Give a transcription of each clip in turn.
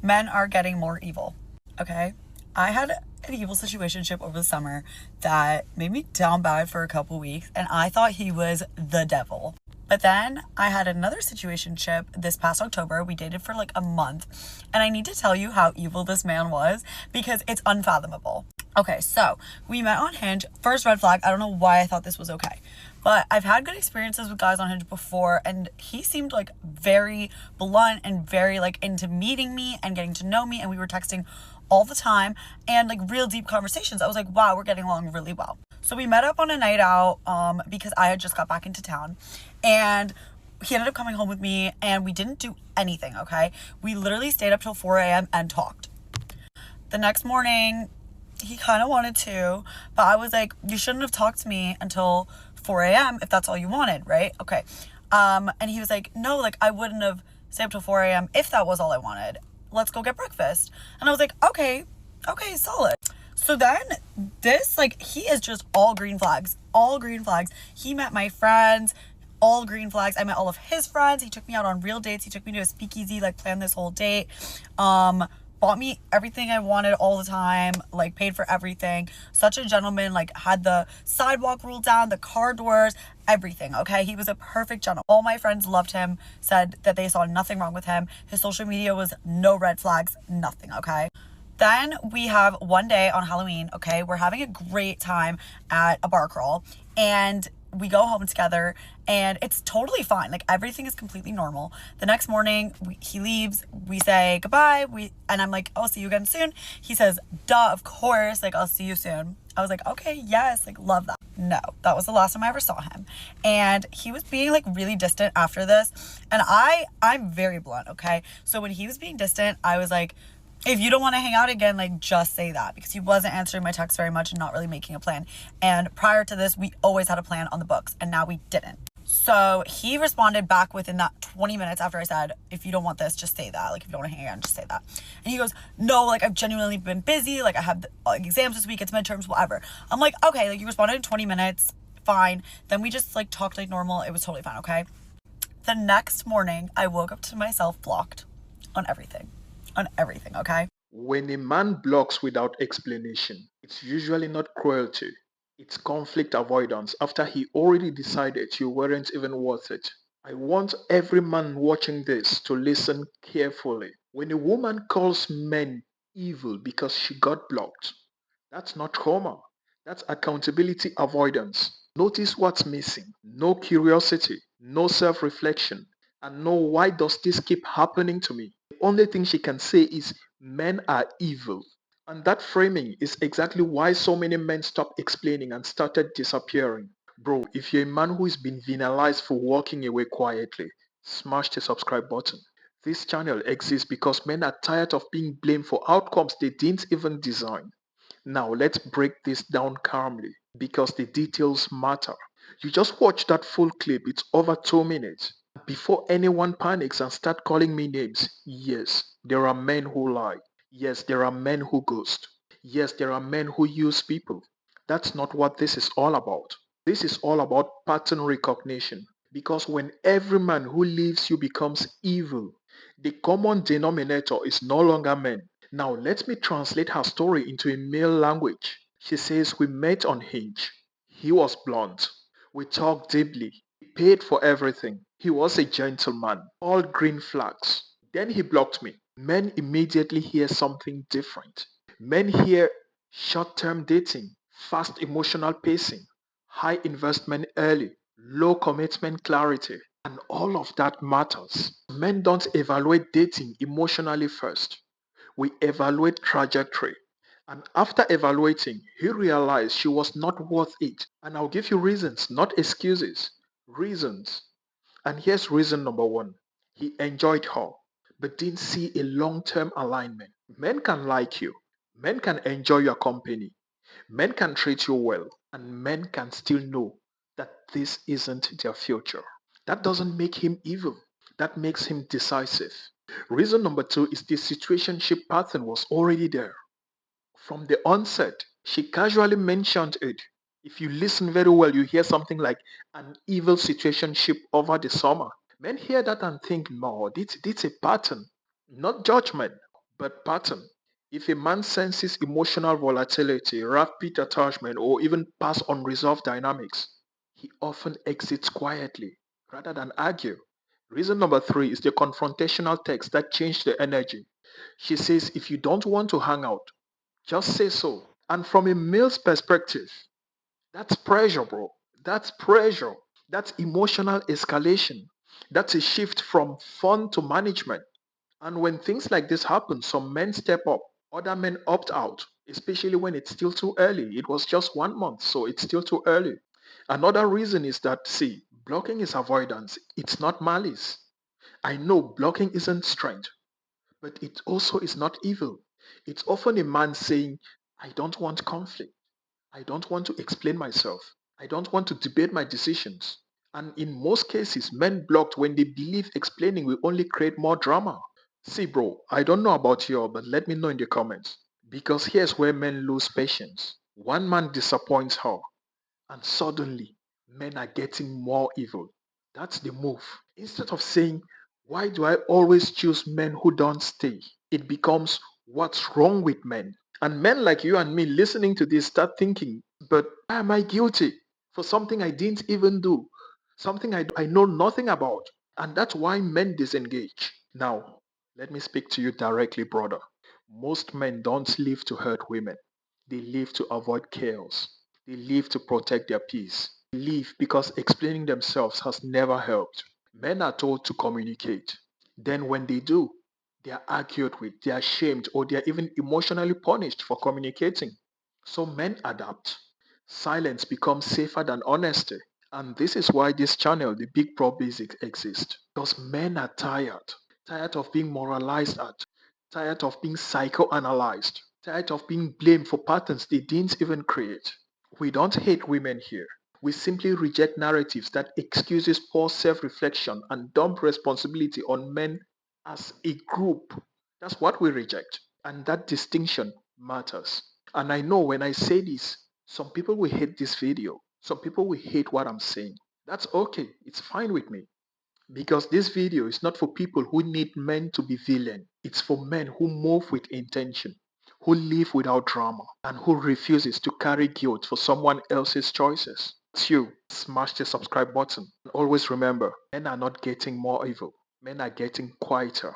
Men are getting more evil. Okay? I had an evil situationship over the summer that made me down bad for a couple weeks, and I thought he was the devil. But then I had another situationship this past October. We dated for like a month, and I need to tell you how evil this man was because it's unfathomable. Okay, so we met on Hinge. First red flag, I don't know why I thought this was okay. But I've had good experiences with guys on Hinge before, and he seemed like very blunt and very like into meeting me and getting to know me, and we were texting all the time and like real deep conversations. I was like, wow, we're getting along really well. So we met up on a night out because I had just got back into town, and he ended up coming home with me, and we didn't do anything, okay? We literally stayed up till 4 a.m. and talked. The next morning, he kind of wanted to, but I was like, you shouldn't have talked to me until 4 a.m. if that's all you wanted, right? Okay. And he was like, no, like I wouldn't have stayed up till 4 a.m. if that was all I wanted. Let's go get breakfast. And I was like, okay, solid. So then this, like, he is just all green flags. He met my friends, all green flags. I met all of his friends. He took me out on real dates. He took me to a speakeasy, like planned this whole date. Bought me everything I wanted all the time, like paid for everything. Such a gentleman, like had the sidewalk rule down, the car doors, everything, okay? He was a perfect gentleman. All my friends loved him, said that they saw nothing wrong with him. His social media was no red flags, nothing, okay? Then we have one day on Halloween, okay? We're having a great time at a bar crawl, and we go home together, and it's totally fine. Like everything is completely normal. The next morning, he leaves. We say goodbye. And I'm like, I'll see you again soon. He says, duh, of course. Like, I'll see you soon. I was like, okay, yes, like love that. No, that was the last time I ever saw him. And he was being like really distant after this. And I'm very blunt, okay? So when he was being distant, I was like, if you don't want to hang out again, like just say that, because he wasn't answering my texts very much and not really making a plan. And prior to this, we always had a plan on the books, and now we didn't. So he responded back within that 20 minutes after I said, if you don't want this, just say that. Like, if you don't want to hang out, just say that. And he goes, no, like I've genuinely been busy. Like I have exams this week, it's midterms, whatever. I'm like, okay, like you responded in 20 minutes, fine. Then we just like talked like normal. It was totally fine, okay? The next morning, I woke up to myself blocked on everything. Okay? When a man blocks without explanation, it's usually not cruelty. It's conflict avoidance after he already decided you weren't even worth it. I want every man watching this to listen carefully. When a woman calls men evil because she got blocked, that's not trauma. That's accountability avoidance. Notice what's missing. No curiosity, no self reflection, and no why does this keep happening to me? The only thing she can say is men are evil. And that framing is exactly why so many men stopped explaining and started disappearing. Bro, if you're a man who is being penalized for walking away quietly, smash the subscribe button. This channel exists because men are tired of being blamed for outcomes they didn't even design. Now let's break this down calmly because the details matter. You just watch that full clip, it's over 2 minutes. Before anyone panics and start calling me names, yes, there are men who lie. Yes, there are men who ghost. Yes, there are men who use people. That's not what this is all about. This is all about pattern recognition. Because when every man who leaves you becomes evil, the common denominator is no longer men. Now let me translate her story into a male language. She says we met on Hinge. He was blunt. We talked deeply. He paid for everything. He was a gentleman. All green flags. Then he blocked me. Men immediately hear something different. Men hear short-term dating, fast emotional pacing, high investment early, low commitment clarity, and all of that matters. Men don't evaluate dating emotionally first. We evaluate trajectory. And after evaluating, he realized she was not worth it. And I'll give you reasons, not excuses. Reasons. And here's reason number one. He enjoyed her, but didn't see a long term alignment. Men can like you, men can enjoy your company, men can treat you well, and men can still know that this isn't their future. That doesn't make him evil, that makes him decisive. Reason number two is the situationship pattern was already there. From the onset, she casually mentioned it. If you listen very well, you hear something like an evil situationship over the summer. Men hear that and think, no, this a pattern, not judgment. But pattern. If a man senses emotional volatility, rapid attachment, or even past unresolved dynamics, he often exits quietly rather than argue. Reason number three is the confrontational text that changed the energy. She says, if you don't want to hang out, just say so. And from a male's perspective, that's pressure, bro. That's pressure. That's emotional escalation. That's a shift from fun to management. And when things like this happen, some men step up, other men opt out, especially when it's still too early. It was just 1 month, so it's still too early. Another reason is that, see, blocking is avoidance, it's not malice. I know blocking isn't strength, but it also is not evil. It's often a man saying, I don't want conflict. I don't want to explain myself. I don't want to debate my decisions. And in most cases, men blocked when they believe explaining will only create more drama. See, bro, I don't know about you, but let me know in the comments. Because here's where men lose patience. One man disappoints her, and suddenly men are getting more evil. That's the move. Instead of saying, why do I always choose men who don't stay? It becomes, what's wrong with men? And men like you and me listening to this start thinking, but why am I guilty for something I didn't even do? Something I know nothing about. And that's why men disengage. Now, let me speak to you directly, brother. Most men don't live to hurt women, they live to avoid chaos. They live to protect their peace. They live because explaining themselves has never helped. Men are told to communicate. Then, when they do, they are argued with, they are shamed, or they are even emotionally punished for communicating. So, men adapt. Silence becomes safer than honesty. And this is why this channel, the Big Pro Basics, exists. Because men are tired. Tired of being moralized at. Tired of being psychoanalyzed. Tired of being blamed for patterns they didn't even create. We don't hate women here. We simply reject narratives that excuses poor self-reflection and dump responsibility on men as a group. That's what we reject. And that distinction matters. And I know when I say this, some people will hate this video. Some people will hate what I'm saying. That's okay. It's fine with me. Because this video is not for people who need men to be villain. It's for men who move with intention, who live without drama, and who refuses to carry guilt for someone else's choices. It's you. Smash the subscribe button. And always remember, men are not getting more evil. Men are getting quieter.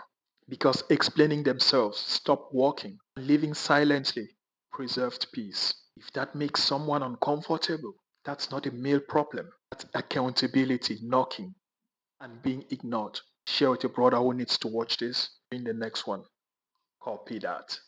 Because explaining themselves stop walking, living silently, preserved peace. If that makes someone uncomfortable, that's not a male problem. That's accountability knocking and being ignored. Share with your brother who needs to watch this in the next one. Copy that.